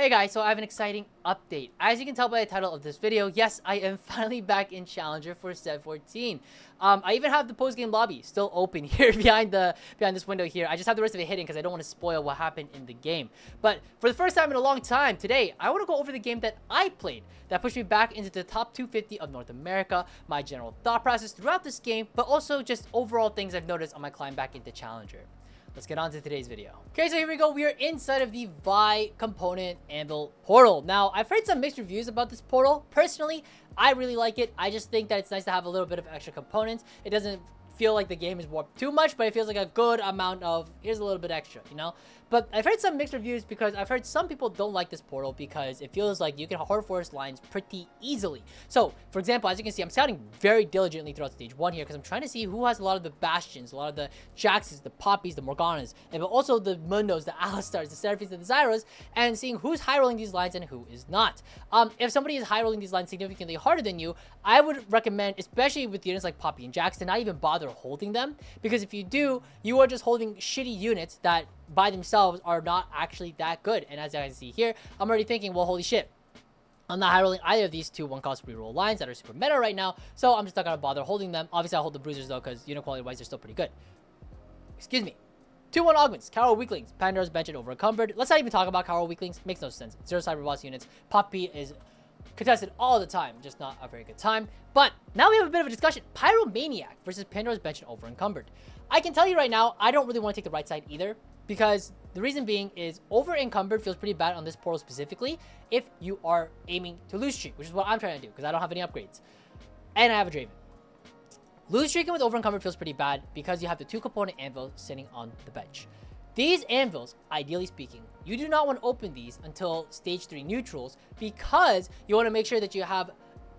Hey guys, so I have an exciting update. As you can tell by the title of this video, yes, I am finally back in Challenger for Set 14. I even have the post-game lobby still open here behind this window here. I just have the rest of it hidden because I don't want to spoil what happened in the game. But for the first time in a long time, today, I want to go over the game that I played that pushed me back into the top 250 of North America, my general thought process throughout this game, but also just overall things I've noticed on my climb back into Challenger. Let's get on to today's video. Okay, so here we go. We are inside of the VOD component anvil portal. Now, I've heard some mixed reviews about this portal. Personally, I really like it. I just think that it's nice to have a little bit of extra components. It doesn't feel like the game is warped too much, but it feels like a good amount of, here's a little bit extra, you know? But I've heard some mixed reviews because I've heard some people don't like this portal because it feels like you can hard force lines pretty easily. So, for example, as you can see, I'm scouting very diligently throughout stage 1 here because I'm trying to see who has a lot of the Bastions, a lot of the Jaxes, the Poppies, the Morganas, and also the Mundos, the Alistars, the Seraphies, the Zyros, and seeing who's high rolling these lines and who is not. If somebody is high rolling these lines significantly harder than you, I would recommend, especially with units like Poppy and Jax, to not even bother holding them, because if you do, you are just holding shitty units that by themselves are not actually that good. And as I can see here, I'm already thinking, well, holy shit, I'm not high rolling either of these two 1-cost reroll lines that are super meta right now, so I'm just not gonna bother holding them. Obviously, I'll hold the bruisers though, because unit quality wise, they're still pretty good. Excuse me. 2-1 augments, Carol weaklings, Pandora's Bench over encumbered. Let's not even talk about Carol weaklings, makes no sense. 0 cyber boss units, Poppy is contested all the time, just not a very good time. But now we have a bit of a discussion. Pyromaniac versus Pandora's Bench and over encumbered. I can tell you right now, I don't really want to take the right side either, because the reason being is over encumbered feels pretty bad on this portal specifically if you are aiming to lose streak, which is what I'm trying to do because I don't have any upgrades and I have a Draven. Lose streaking with over encumbered feels pretty bad because you have the 2-component anvil sitting on the bench. These anvils, ideally speaking, you do not want to open these until stage 3 neutrals because you want to make sure that you have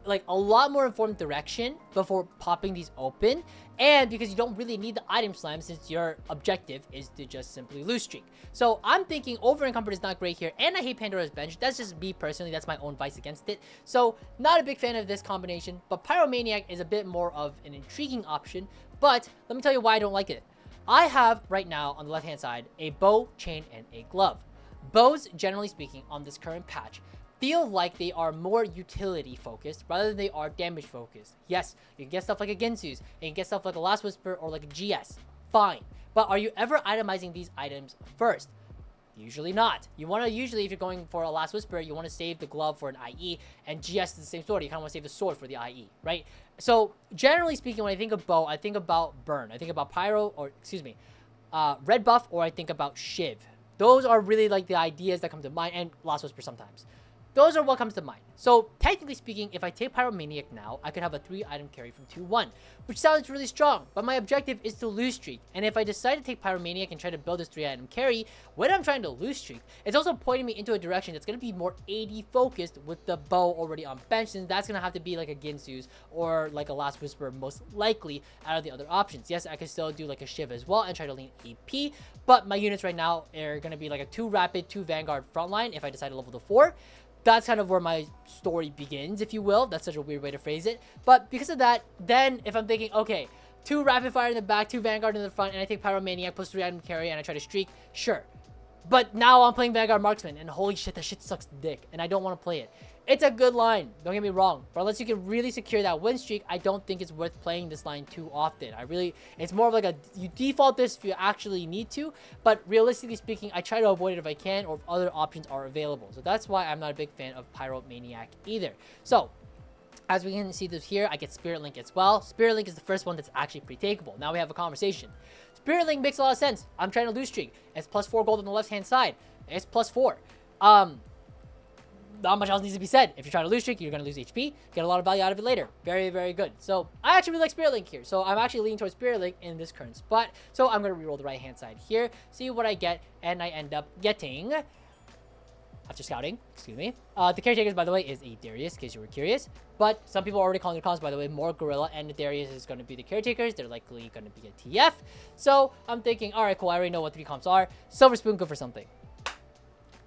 like a lot more informed direction before popping these open, and because you don't really need the item slam since your objective is to just simply lose streak. So I'm thinking over encumbered is not great here, and I hate Pandora's Bench. That's just me personally, that's my own vice against it. So not a big fan of this combination, but Pyromaniac is a bit more of an intriguing option. But let me tell you why I don't like it. I have right now on the left hand side a bow, chain, and a glove. Bows, generally speaking, on this current patch feel like they are more utility focused rather than they are damage focused. Yes, you can get stuff like a Gensu's, and you can get stuff like a Last Whisper or like a GS. Fine. But are you ever itemizing these items first? Usually not. You want to usually, if you're going for a Last Whisper, you want to save the glove for an IE, and GS is the same sort. You kind of want to save the sword for the IE, right? So generally speaking, when I think of bow, I think about burn. I think about pyro, or excuse me, red buff, or I think about shiv. Those are really like the ideas that come to mind, and Last Whisper sometimes. Those are what comes to mind. So technically speaking, if I take Pyromaniac now, I could have a 3-item carry from 2-1, which sounds really strong, but my objective is to lose streak. And if I decide to take Pyromaniac and try to build this 3-item carry, when I'm trying to lose streak, it's also pointing me into a direction that's going to be more AD focused with the bow already on bench, since that's going to have to be like a Ginsu's or like a Last Whisper most likely out of the other options. Yes, I could still do like a Shiv as well and try to lean AP, but my units right now are going to be like a 2 Rapid, 2 Vanguard frontline if I decide to level to 4. That's kind of where my story begins, if you will. That's such a weird way to phrase it. But because of that, then if I'm thinking, okay, 2 Rapid Fire in the back, 2 Vanguard in the front, and I take Pyromaniac plus 3-item carry and I try to streak, sure. But now I'm playing Vanguard Marksman, and holy shit, that shit sucks dick, and I don't want to play it. It's a good line, don't get me wrong, but unless you can really secure that win streak, I don't think it's worth playing this line too often. It's more of like you default this if you actually need to, but realistically speaking, I try to avoid it if I can, or if other options are available. So that's why I'm not a big fan of Pyromaniac either. So, as we can see this here, I get Spirit Link as well. Spirit Link is the first one that's actually pre-takeable. Now we have a conversation. Spirit Link makes a lot of sense. I'm trying to lose streak. It's plus 4 gold on the left-hand side. It's plus 4. Not much else needs to be said. If you're trying to lose streak, you're going to lose HP. Get a lot of value out of it later. Very, very good. So I actually really like Spirit Link here. So I'm actually leaning towards Spirit Link in this current spot. So I'm going to reroll the right-hand side here, see what I get, and I end up getting, after scouting, excuse me, the caretakers, by the way, is a Darius, in case you were curious. But some people are already calling the comps, by the way, more Gorilla, and Darius is going to be the caretakers. They're likely going to be a TF. So I'm thinking, all right, cool. I already know what 3 comps are. Silver Spoon, good for something.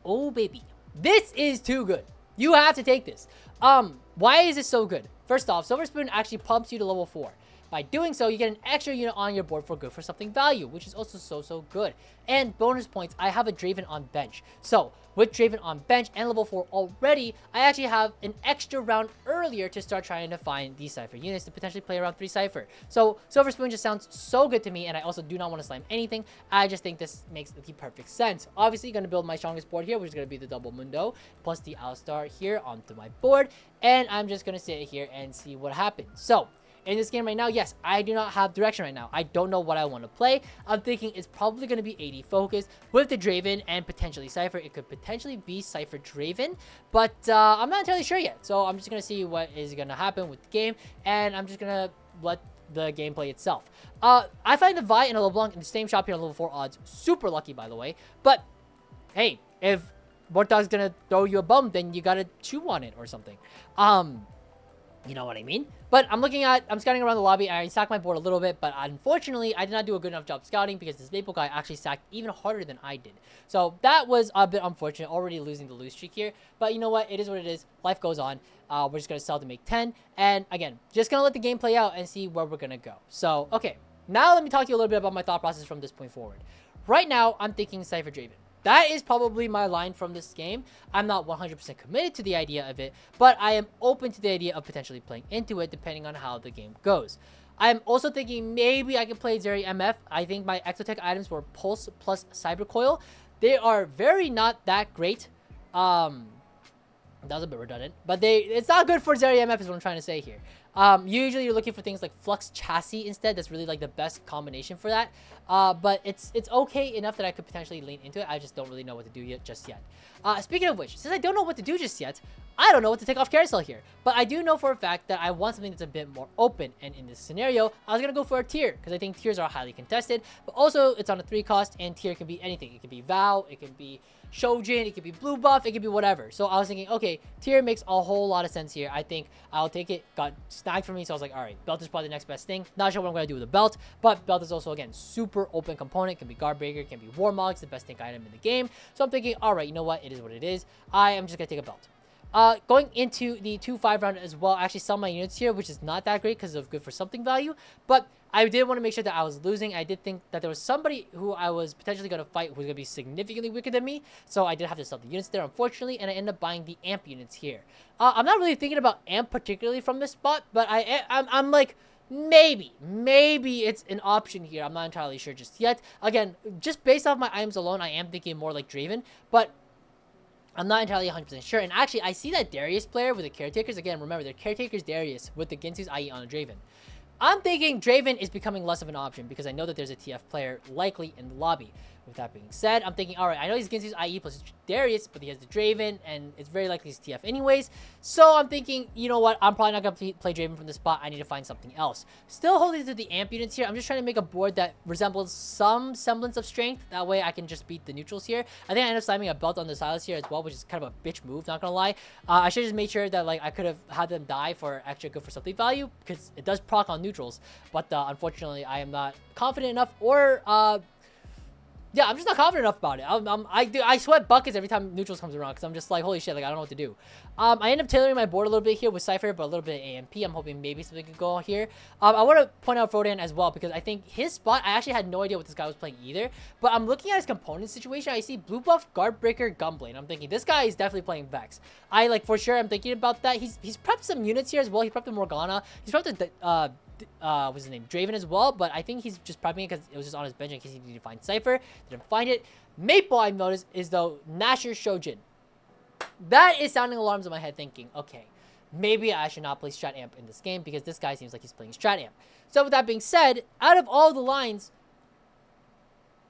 Oh, baby. This is too good. You have to take this. Why is it so good? First off, Silver Spoon actually pumps you to level 4. By doing so, you get an extra unit on your board for good for something value, which is also so good. And bonus points, I have a Draven on bench. So with Draven on bench and level 4 already, I actually have an extra round earlier to start trying to find these Cypher units to potentially play around 3 Cypher. So Silver Spoon just sounds so good to me, and I also do not want to slime anything. I just think this makes the perfect sense. Obviously, going to build my strongest board here, which is going to be the double Mundo, plus the Alistar here onto my board, and I'm just going to sit here and see what happens. So in this game right now, yes, I do not have direction right now. I don't know what I want to play. I'm thinking it's probably going to be AD focused with the Draven and potentially Cypher. It could potentially be Cypher Draven, but I'm not entirely sure yet. So I'm just going to see what is going to happen with the game, and I'm just going to let the gameplay itself. I find the Vi and a LeBlanc in the same shop here on level 4 odds. Super lucky, by the way. But hey, if Mortog's going to throw you a bum, then you got to chew on it or something. You know what I mean? But I'm scouting around the lobby. I sacked my board a little bit, but unfortunately, I did not do a good enough job scouting because this Maple guy actually sacked even harder than I did. So that was a bit unfortunate, already losing the lose streak here. But you know what? It is what it is. Life goes on. We're just going to sell to make 10. And again, just going to let the game play out and see where we're going to go. So, okay. Now let me talk to you a little bit about my thought process from this point forward. Right now, I'm thinking Cypher Draven. That is probably my line from this game. I'm not 100% committed to the idea of it, but I am open to the idea of potentially playing into it depending on how the game goes. I'm also thinking maybe I can play Zeri MF. I think my Exotech items were Pulse plus Cyber Coil. They are very not that great. That was a bit redundant, but it's not good for Zeri MF is what I'm trying to say here. Usually you're looking for things like Flux Chassis instead. That's really like the best combination for that. But it's okay enough that I could potentially lean into it. I just don't really know what to do just yet. Speaking of which, since I don't know what to do just yet, I don't know what to take off carousel here. But I do know for a fact that I want something that's a bit more open. And in this scenario, I was going to go for a tier because I think tiers are highly contested. But also, it's on a 3 cost and tier can be anything. It can be Vow, it can be Shojin, it could be blue buff, it could be whatever. So I was thinking, okay, tier makes a whole lot of sense here. I think I'll take it. Got snagged for me, so I was like, all right, belt is probably the next best thing. Not sure what I'm going to do with the belt, but belt is also, again, super open component. Can be guard breaker, can be warmogs, the best tank item in the game. So I'm thinking, all right, you know what? It is what it is. I am just going to take a belt. Going into the 2-5 round as well, I actually sell my units here, which is not that great because of good for something value, but I did want to make sure that I was losing. I did think that there was somebody who I was potentially going to fight who was going to be significantly weaker than me, so I did have to sell the units there, unfortunately, and I ended up buying the amp units here. I'm not really thinking about amp particularly from this spot, but I'm like, maybe it's an option here. I'm not entirely sure just yet. Again, just based off my items alone, I am thinking more like Draven, but I'm not entirely 100% sure. And actually, I see that Darius player with the Caretakers. Again, remember, they're Caretakers Darius with the Ginsu's, i.e. on a Draven. I'm thinking Draven is becoming less of an option because I know that there's a TF player likely in the lobby. With that being said, I'm thinking, all right, I know he's Ginsu's IE plus Darius, but he has the Draven, and it's very likely he's TF anyways. So I'm thinking, you know what? I'm probably not going to play Draven from this spot. I need to find something else. Still holding to the amp units here. I'm just trying to make a board that resembles some semblance of strength. That way I can just beat the neutrals here. I think I ended up slamming a belt on the Silas here as well, which is kind of a bitch move, not going to lie. I should have just made sure that like I could have had them die for extra good for something value because it does proc on neutrals. But unfortunately, I am not confident enough or... yeah, I'm just not confident enough about it. I sweat buckets every time neutrals comes around because I'm just like, holy shit, like I don't know what to do. I end up tailoring my board a little bit here with Cypher, but a little bit of AMP. I'm hoping maybe something could go here. I want to point out Frodan as well because I think his spot, I actually had no idea what this guy was playing either. But I'm looking at his component situation. I see blue buff, guard breaker, gunblade. I'm thinking this guy is definitely playing Vex. I like for sure. I'm thinking about that. He's prepped some units here as well. He prepped the Morgana. He's prepped the what's his name, Draven as well, but I think he's just prepping it because it was just on his bench in case he needed to find Cypher. Didn't find it. Maple, I've noticed, is though Nasher Shojin. That is sounding alarms in my head thinking, okay, maybe I should not play Strat Amp in this game because this guy seems like he's playing Strat Amp. So with that being said, out of all the lines,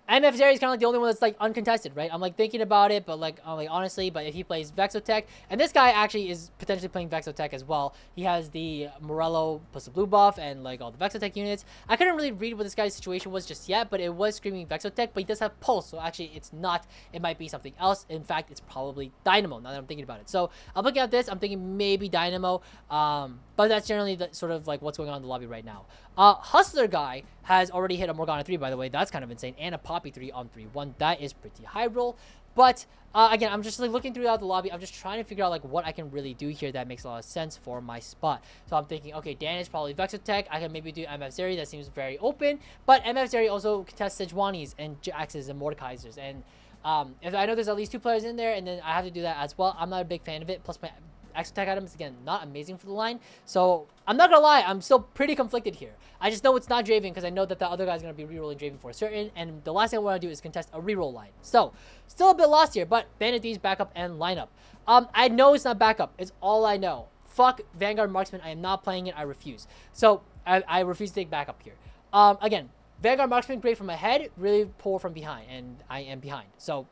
MF Zeri is kind of like the only one that's like uncontested, right? I'm like thinking about it, but like, honestly, but if he plays Vexotech, and this guy actually is potentially playing Vexotech as well. He has the Morello plus the blue buff and like all the Vexotech units. I couldn't really read what this guy's situation was just yet, but it was screaming Vexotech, but he does have Pulse, so actually it's not, it might be something else. In fact, it's probably Dynamo now that I'm thinking about it. So I'm looking at this, I'm thinking maybe Dynamo, but that's generally the sort of like what's going on in the lobby right now. Hustler guy has already hit a Morgana 3, by the way. That's kind of insane. And a Poppy 3 on 3-1. That is pretty high roll. But again, I'm just like looking throughout the lobby. I'm just trying to figure out like what I can really do here that makes a lot of sense for my spot. So I'm thinking, okay, Dan is probably Vexotech. I can maybe do MF Zeri. That seems very open. But MF Zeri also contests Sejuani's and Jax's and Mordekaisers. And if I know there's at least 2 players in there, and then I have to do that as well, I'm not a big fan of it. Plus my Exotech items, again, not amazing for the line. So I'm not gonna lie, I'm still pretty conflicted here. I just know it's not Draven because I know that the other guy's gonna be rerolling Draven for certain, and the last thing I want to do is contest a reroll line. So still a bit lost here, but Bandit D's backup and lineup. I know it's not backup. It's all I know. Fuck Vanguard Marksman. I am not playing it. I refuse. So I refuse to take backup here. Again, Vanguard Marksman, great from ahead, really poor from behind, and I am behind. So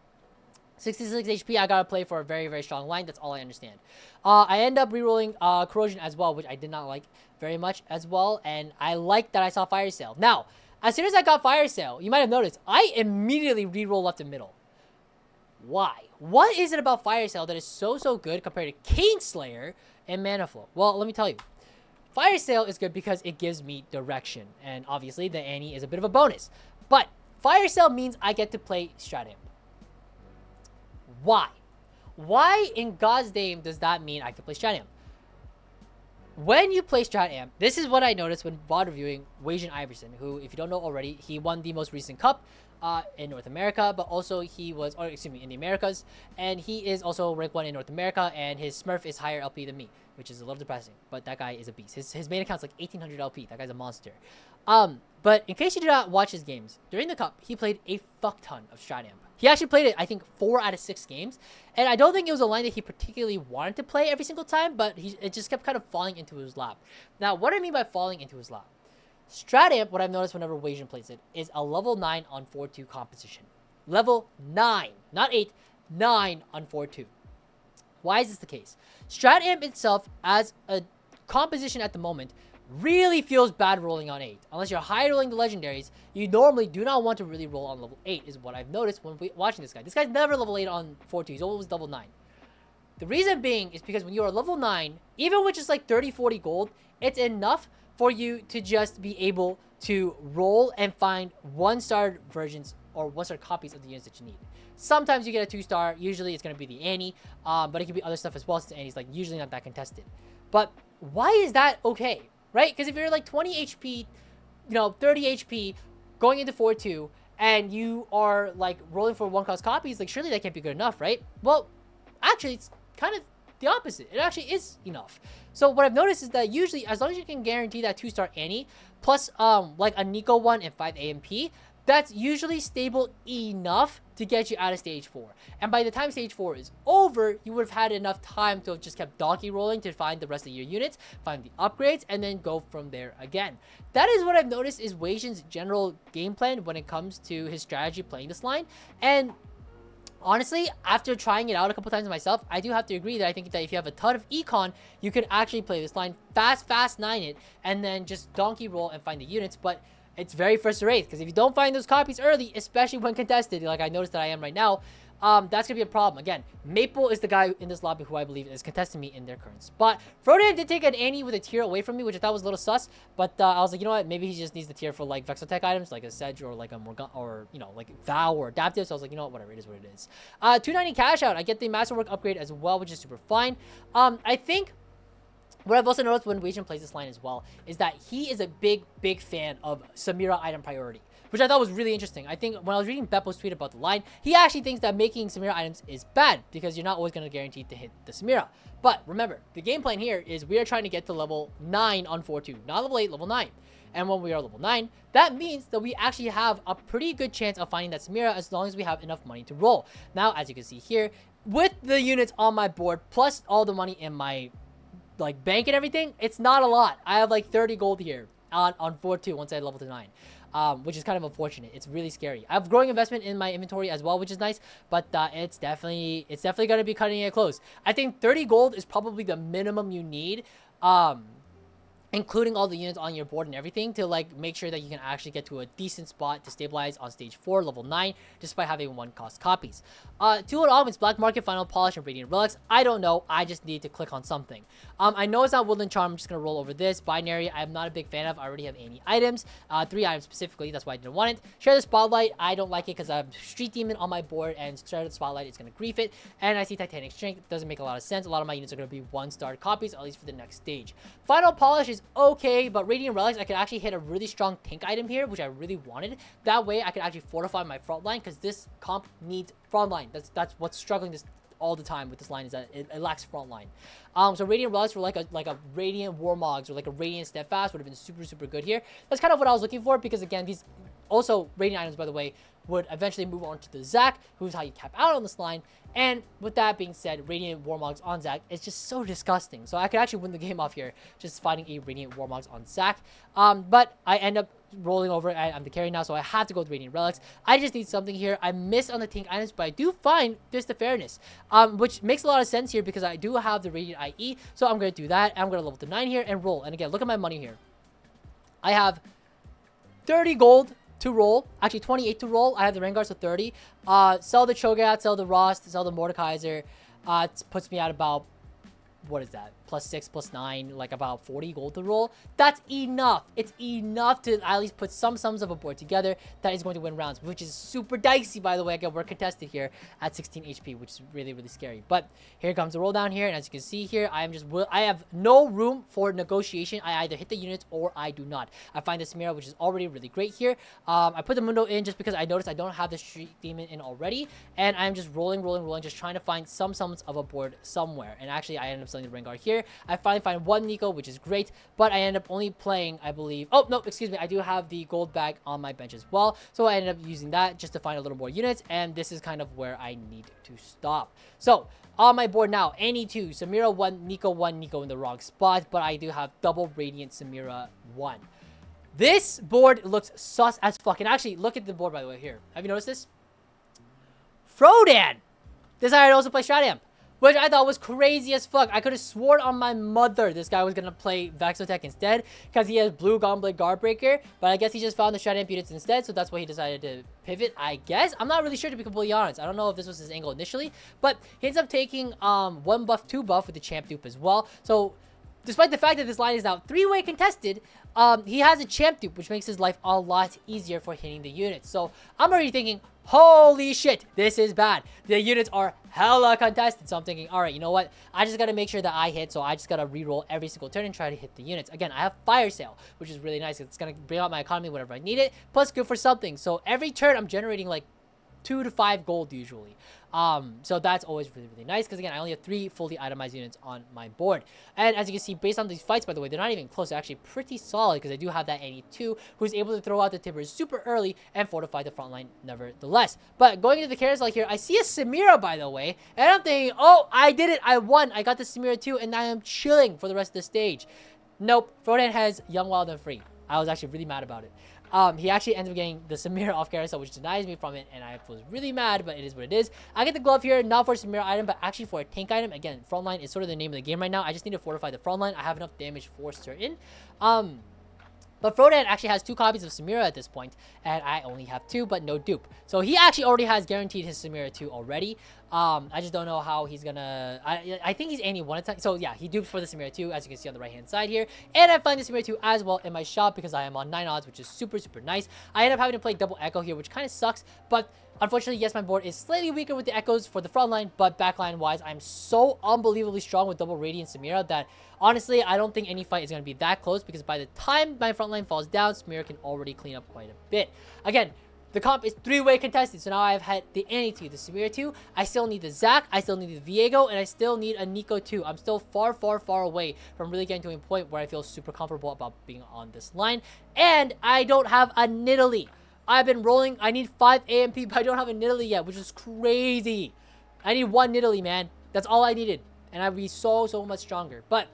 66 HP, I gotta play for a very, very strong line. That's all I understand. I end up rerolling Corrosion as well, which I did not like very much as well. And I like that I saw Fire Sale. Now, as soon as I got Fire Sale, you might have noticed, I immediately reroll left and middle. Why? What is it about Fire Sale that is so good compared to Kingslayer and Mana Flow? Well, let me tell you. Fire Sale is good because it gives me direction. And obviously, the Annie is a bit of a bonus. But Fire Sale means I get to play Stratamp. Why? Why in God's name does that mean I can play Stratamp? When you play Stratamp, this is what I noticed when VOD reviewing Wajan Iverson, who, if you don't know already, he won the most recent cup in North America, but also he was, or excuse me, in the Americas, and he is also rank 1 in North America, and his Smurf is higher LP than me, which is a little depressing, but that guy is a beast. His main account's like 1800 LP. That guy's a monster. But in case you did not watch his games, during the cup, he played a fuck ton of Stratamp. He actually played it, I think, 4 out of 6 games. And I don't think it was a line that he particularly wanted to play every single time, but it just kept kind of falling into his lap. Now, what I mean by falling into his lap? Stratamp, what I've noticed whenever Wajan plays it, is a level 9 on 4-2 composition. Level 9. Not 8. 9 on 4-2. Why is this the case? Stratamp itself, as a composition at the moment, really feels bad rolling on 8. Unless you're high rolling the legendaries, you normally do not want to really roll on level 8, is what I've noticed when watching this guy. This guy's never level 8 on 4-2. He's always level 9. The reason being is because when you are level 9, even with just like 30-40 gold, it's enough for you to just be able to roll and find 1-star versions or 1-star copies of the units that you need. Sometimes you get a 2-star. Usually it's going to be the Annie, but it could be other stuff as well, since Annie's like usually not that contested. But why is that okay? Right? Because if you're like 20 HP, 30 HP, going into 4-2, and you are like rolling for 1-cost copies, like surely that can't be good enough, right? Well, actually, it's kind of the opposite. It actually is enough. So what I've noticed is that usually, as long as you can guarantee that 2-star Annie, plus like a Nico 1 and 5 AMP, that's usually stable enough to get you out of stage 4. And by the time stage 4 is over, you would have had enough time to have just kept donkey rolling to find the rest of your units, find the upgrades, and then go from there again. That is what I've noticed is Wajan's general game plan when it comes to his strategy playing this line. And honestly, after trying it out a couple times myself, I do have to agree that I think that if you have a ton of econ, you can actually play this line fast 9 it, and then just donkey roll and find the units. But it's very frustrating because if you don't find those copies early, especially when contested, like I noticed that I am right now, that's gonna be a problem. Again, Maple is the guy in this lobby who I believe is contesting me in their current spot. Frodan did take an Annie with a tier away from me, which I thought was a little sus, but I was like, you know what, maybe he just needs the tier for like Vexotech items, like a Sedge or like a Morgan, or like Vow or Adaptive. So I was like, you know what, whatever, it is what it is. 290 cash out. I get the Masterwork upgrade as well, which is super fine. I think what I've also noticed when Wajan plays this line as well is that he is a big fan of Samira item priority, which I thought was really interesting. I think when I was reading Beppo's tweet about the line, he actually thinks that making Samira items is bad because you're not always going to guarantee to hit the Samira. But remember, the game plan here is we are trying to get to level 9 on 4-2, not level 8, level 9. And when we are level 9, that means that we actually have a pretty good chance of finding that Samira as long as we have enough money to roll. Now, as you can see here, with the units on my board, plus all the money in my like bank and everything, it's not a lot. I have like 30 gold here on 4-2 once I level to 9, which is kind of unfortunate. It's really scary. I have growing investment in my inventory as well, which is nice, but it's definitely going to be cutting it close. I think 30 gold is probably the minimum you need including all the units on your board and everything to like make sure that you can actually get to a decent spot to stabilize on stage 4, level 9, despite having 1 cost copies. 2 augments, Black Market, Final Polish, and Radiant Relics. I don't know. I just need to click on something. I know it's not Woodland Charm. I'm just going to roll over this. Binary, I'm not a big fan of. I already have 80 items. 3 items specifically. That's why I didn't want it. Share the Spotlight. I don't like it because I have Street Demon on my board, and Share the Spotlight is going to grief it. And I see Titanic Strength. It doesn't make a lot of sense. A lot of my units are going to be 1-star copies, at least for the next stage. Final Polish is okay, but Radiant Relics, I could actually hit a really strong tank item here, which I really wanted. That way, I could actually fortify my front line, because this comp needs front line. That's what's struggling this all the time with this line, is that it lacks front line. So Radiant Relics for like a Radiant Warmogs or like a Radiant Steadfast would have been super good here. That's kind of what I was looking for, because again, these also Radiant items, by the way, would eventually move on to the Zac, who's how you cap out on this line. And with that being said, Radiant Warmogs on Zac is just so disgusting. So I could actually win the game off here just fighting a Radiant Warmogs on Zac. But I end up rolling over. I'm the carry now, so I have to go with Radiant Relics. I just need something here. I miss on the tank items, but I do find Fist of Fairness, which makes a lot of sense here because I do have the Radiant IE. So I'm going to do that. I'm going to level to 9 here and roll. And again, look at my money here. I have 30 gold to roll, actually 28 to roll. I have the Rengar, so 30. Sell the Cho'Gath, sell the Rost, sell the Mordekaiser. It puts me at about, what is that? +6, +9, like about 40 gold to roll. That's enough. It's enough to at least put some sums of a board together that is going to win rounds, which is super dicey, by the way. Again, we're contested here at 16 HP, which is really scary. But here comes the roll down here, and as you can see here, I have no room for negotiation. I either hit the units or I do not. I find the Samira, which is already really great here. I put the Mundo in just because I noticed I don't have the Street Demon in already, and I'm just rolling, just trying to find some sums of a board somewhere. And actually, I ended up selling the Rengar here. I finally find 1 Nico, which is great, but I end up only playing, I believe, oh, no, excuse me, I do have the gold bag on my bench as well, so I ended up using that just to find a little more units, and this is kind of where I need to stop. So, on my board now, Annie 2, Samira 1, Nico in the wrong spot, but I do have double Radiant Samira 1. This board looks sus as fuck, and actually, look at the board, by the way, here. Have you noticed this? Frodan decided to also play Strat Amp, which I thought was crazy as fuck. I could have sworn on my mother this guy was going to play Vexotech instead because he has blue Gauntlet Guardbreaker, but I guess he just found the Strat Amp units instead, so that's why he decided to pivot, I guess. I'm not really sure, to be completely honest. I don't know if this was his angle initially, but he ends up taking 1 buff, 2 buff with the Champ Dupe as well. So despite the fact that this line is now 3-way contested, he has a Champ Dupe, which makes his life a lot easier for hitting the units. So I'm already thinking, holy shit, this is bad. The units are hella contested. So I'm thinking, all right, you know what? I just got to make sure that I hit. So I just got to reroll every single turn and try to hit the units. Again, I have Fire Sale, which is really nice. It's going to bring out my economy whenever I need it. Plus, good for something. So every turn, I'm generating like 2 to 5 gold usually. So that's always really nice, because again, I only have 3 fully itemized units on my board. And as you can see, based on these fights, by the way, they're not even close. They're actually pretty solid, because I do have that Annie 2 who's able to throw out the Timbers super early and fortify the front line nevertheless. But going into the characters like here, I see a Samira, by the way, and I'm thinking, oh, I did it, I won, I got the Samira 2, and I am chilling for the rest of the stage. Nope, Frodan has Young, Wild, and Free. I was actually really mad about it. He actually ends up getting the Samira off carousel, which denies me from it, and I was really mad, but it is what it is. I get the glove here, not for a Samira item, but actually for a tank item. Again, frontline is sort of the name of the game right now. I just need to fortify the frontline. I have enough damage for certain. But Frodan actually has 2 copies of Samira at this point, and I only have 2, but no dupe. So he actually already has guaranteed his Samira 2 already. I just don't know how he's gonna... I think he's Annie 1 attack. So yeah, he dupes for the Samira 2, as you can see on the right-hand side here. And I find the Samira 2 as well in my shop, because I am on 9 odds, which is super nice. I end up having to play double Echo here, which kind of sucks, but... Unfortunately, yes, my board is slightly weaker with the Echoes for the front line, but backline wise, I'm so unbelievably strong with double Radiant Samira that honestly, I don't think any fight is going to be that close, because by the time my front line falls down, Samira can already clean up quite a bit. Again, the comp is 3-way contested, so now I've had the Annie 2, the Samira 2, I still need the Zac, I still need the Viego, and I still need a Nico 2. I'm still far away from really getting to a point where I feel super comfortable about being on this line, and I don't have a Nidalee. I've been rolling. I need 5 AMP, but I don't have a Nidalee yet, which is crazy. I need 1 Nidalee, man. That's all I needed. And I'd be so much stronger. But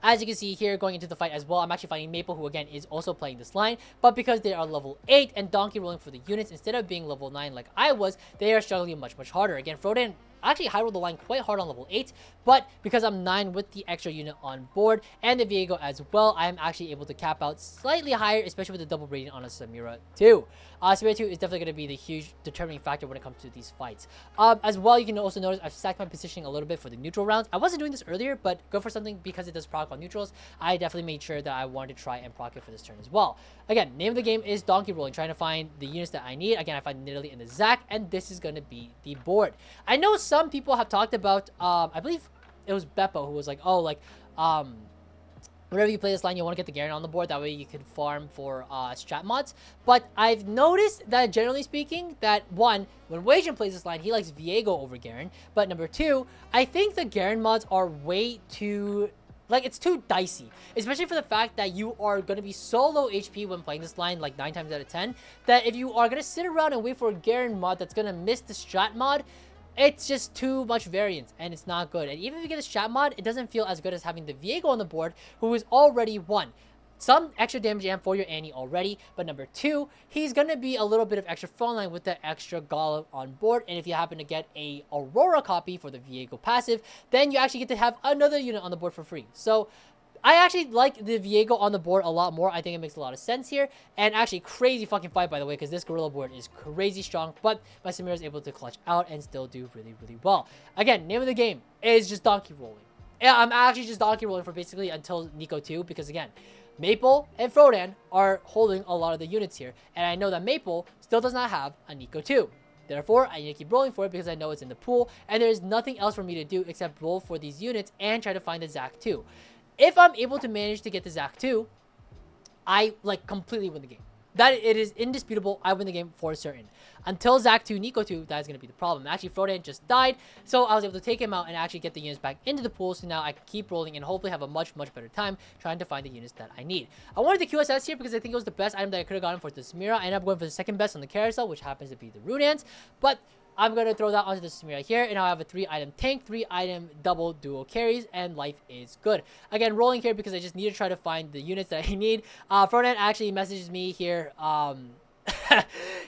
as you can see here, going into the fight as well, I'm actually fighting Maple, who again is also playing this line. But because they are level 8 and Donkey rolling for the units instead of being level 9 like I was, they are struggling much harder. Again, Frodan actually high rolled the line quite hard on level 8, but because I'm 9 with the extra unit on board and the Viego as well, I'm actually able to cap out slightly higher, especially with the double rating on a Samira 2. Samira 2 is definitely going to be the huge determining factor when it comes to these fights. As well, you can also notice I've stacked my positioning a little bit for the neutral rounds. I wasn't doing this earlier, but go for something because it does proc on neutrals. I definitely made sure that I wanted to try and proc it for this turn as well. Again, name of the game is donkey rolling, trying to find the units that I need. Again, I find Nidalee in the Zac, and this is going to be the board. I know some people have talked about, I believe it was Beppo who was like, oh, like, whenever you play this line, you want to get the Garen on the board. That way you can farm for strat mods. But I've noticed that, generally speaking, that one, when Wajan plays this line, he likes Viego over Garen. But number two, I think the Garen mods are way too... like, it's too dicey, especially for the fact that you are going to be so low HP when playing this line, like 9 times out of 10, that if you are going to sit around and wait for a Garen mod that's going to miss the strat mod, it's just too much variance, and it's not good. And even if you get a strat mod, it doesn't feel as good as having the Viego on the board, who is already one. Some extra damage amp for your Annie already, but number two, he's going to be a little bit of extra front line with the extra Golem on board, and if you happen to get a Aurora copy for the Viego passive, then you actually get to have another unit on the board for free. So I actually like the Viego on the board a lot more. I think it makes a lot of sense here, and actually crazy fucking fight, by the way, because this Gorilla board is crazy strong, but my Samira is able to clutch out and still do really, really well. Again, name of the game is just donkey rolling. Yeah, I'm actually just donkey rolling for basically until Nico 2, because again, Maple and Frodan are holding a lot of the units here, and I know that Maple still does not have a Nico 2. Therefore, I need to keep rolling for it because I know it's in the pool, and there's nothing else for me to do except roll for these units and try to find the Zac 2. If I'm able to manage to get the Zac 2, I, like, completely win the game. That it is indisputable. I win the game for certain. Until Zac 2, Nico 2, that is going to be the problem. Actually, Frodan just died, so I was able to take him out and actually get the units back into the pool, so now I can keep rolling and hopefully have a much, much better time trying to find the units that I need. I wanted the QSS here because I think it was the best item that I could have gotten for the Samira. I ended up going for the second best on the carousel, which happens to be the Runans, but I'm going to throw that onto the Samira here, and I'll have a 3-item tank, 3-item double dual carries, and life is good. Again, rolling here because I just need to try to find the units that I need. Frodan actually messages me here.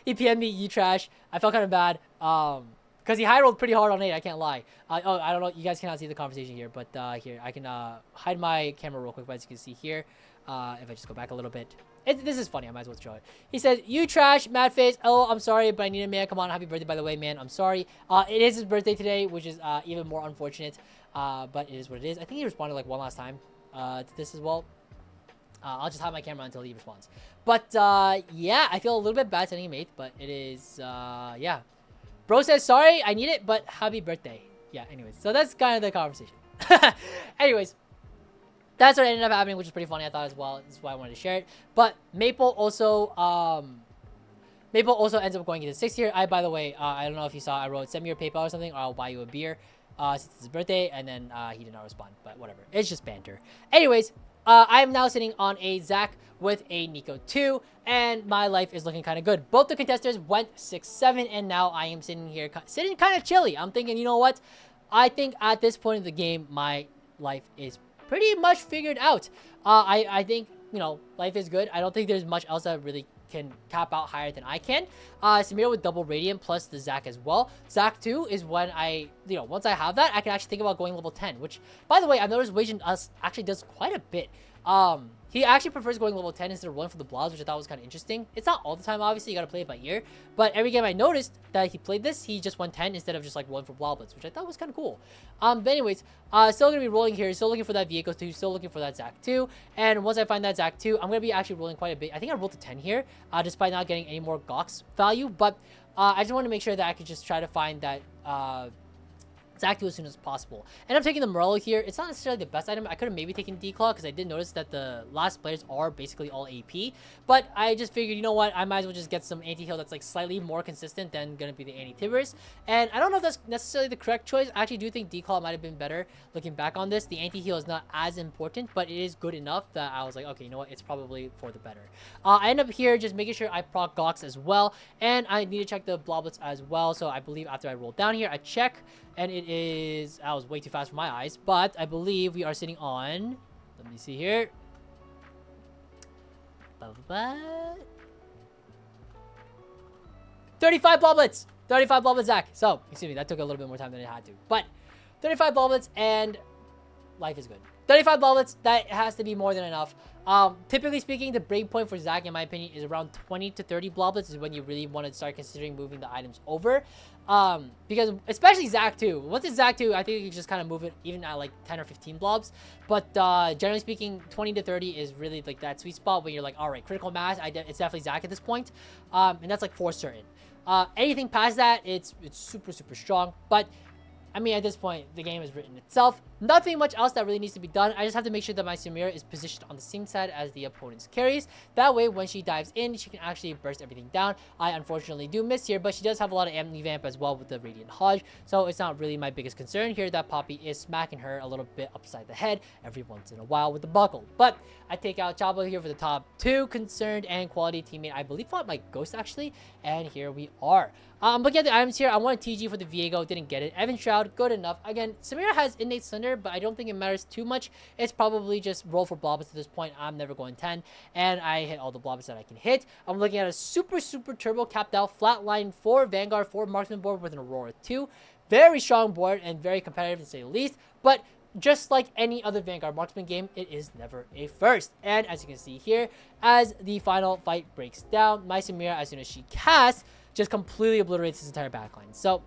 He PM'd me, you trash. I felt kind of bad. Because he high rolled pretty hard on 8, I can't lie. Oh, I don't know, you guys cannot see the conversation here, but here, I can hide my camera real quick, but as you can see here, if I just go back a little bit. This is funny, I might as well show it. He says, you trash, mad face. Oh, I'm sorry, but I need a man. Come on, happy birthday, by the way, man. I'm sorry. It is his birthday today, which is even more unfortunate, but it is what it is. I think he responded like one last time to this as well. I'll just hide my camera until he responds. But, yeah, I feel a little bit bad sending him 8th, but it is, yeah. Bro says, sorry, I need it, but happy birthday. Yeah, anyways, so that's kind of the conversation. Anyways, that's what ended up happening, which is pretty funny, I thought, as well. This is why I wanted to share it. But Maple also ends up going into 6th here. By the way, I don't know if you saw, I wrote, send me your PayPal or something, or I'll buy you a beer, since it's his birthday, and then, he did not respond, but whatever. It's just banter. Anyways, I am now sitting on a Zac with a Nico 2, and my life is looking kind of good. Both the contestants went 6-7, and now I am sitting here, sitting kind of chilly. I'm thinking, you know what? I think at this point in the game, my life is pretty much figured out. I think, you know, life is good. I don't think there's much else that really can cap out higher than I can. Samira with double radiant plus the Zac as well. Zac 2 is when once I have that, I can actually think about going level 10, which, by the way, I've noticed Wajan actually does quite a bit. He actually prefers going level 10 instead of rolling for the blobs, which I thought was kind of interesting. It's not all the time, obviously, you gotta play it by ear, but every game I noticed that he played this, he just went 10 instead of just like rolling for bloblets, which I thought was kind of cool. But anyways, still gonna be rolling here, still looking for that Viego 2, still looking for that Zac 2, and once I find that Zac 2, I'm gonna be actually rolling quite a bit. I think I rolled to 10 here, despite not getting any more Gox value, but I just want to make sure that I could just try to find that Zac 2 as soon as possible. And I'm taking the Morello here. It's not necessarily the best item. I could have maybe taken D-Claw because I did notice that the last players are basically all AP. But I just figured, you know what? I might as well just get some anti-heal that's like slightly more consistent than going to be the anti-Tibbers. And I don't know if that's necessarily the correct choice. I actually do think D-Claw might have been better looking back on this. The anti-heal is not as important, but it is good enough that I was like, okay, you know what? It's probably for the better. I end up here just making sure I proc Gox as well. And I need to check the Bloblets as well. So I believe after I roll down here, I check. And it is, I was way too fast for my eyes, but I believe we are sitting on, let me see here. 35 Bloblets. 35 Bloblets Zach. So, excuse me, that took a little bit more time than it had to. But 35 Bloblets and life is good. 35 Bloblets, that has to be more than enough. Typically speaking, the break point for Zach, in my opinion, is around 20 to 30 Bloblets is when you really want to start considering moving the items over. Because especially Zach too. Once it's Zach too, I think you can just kind of move it even at like 10 or 15 blobs. But generally speaking, 20 to 30 is really like that sweet spot when you're like, all right, critical mass, it's definitely Zach at this point. And that's like for certain. Anything past that, it's super, super strong. But I mean, at this point, the game has written itself. Nothing much else that really needs to be done. I just have to make sure that my Samira is positioned on the same side as the opponent's carries. That way, when she dives in, she can actually burst everything down. I unfortunately do miss here, but she does have a lot of amp vamp as well with the Radiant Hodge. So it's not really my biggest concern here that Poppy is smacking her a little bit upside the head every once in a while with the buckle. But I take out Chabo here for the top 2 concerned and quality teammate. I believe fought my Ghost actually. And here we are. I'm looking at the items here. I want a TG for the Viego. Didn't get it. Evan Shroud, good enough. Again, Samira has innate Slender, but I don't think it matters too much. It's probably just roll for Blobbits at this point. I'm never going 10. And I hit all the Blobbits that I can hit. I'm looking at a super, super turbo capped out flatline for Vanguard, for Marksman board with an Aurora 2. Very strong board and very competitive to say the least. But just like any other Vanguard Marksman game, it is never a first. And as you can see here, as the final fight breaks down, my Samira, as soon as she casts, just completely obliterates his entire backline. So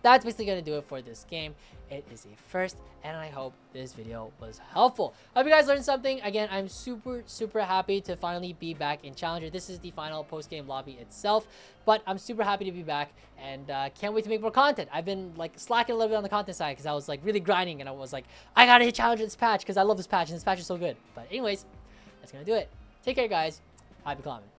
that's basically going to do it for this game. It is a first, and I hope this video was helpful. I hope you guys learned something. Again, I'm super, super happy to finally be back in Challenger. This is the final post-game lobby itself, but I'm super happy to be back, and can't wait to make more content. I've been like slacking a little bit on the content side because I was like really grinding, and I was like, I gotta hit Challenger this patch because I love this patch, and this patch is so good. But anyways, that's going to do it. Take care, guys. Happy climbing.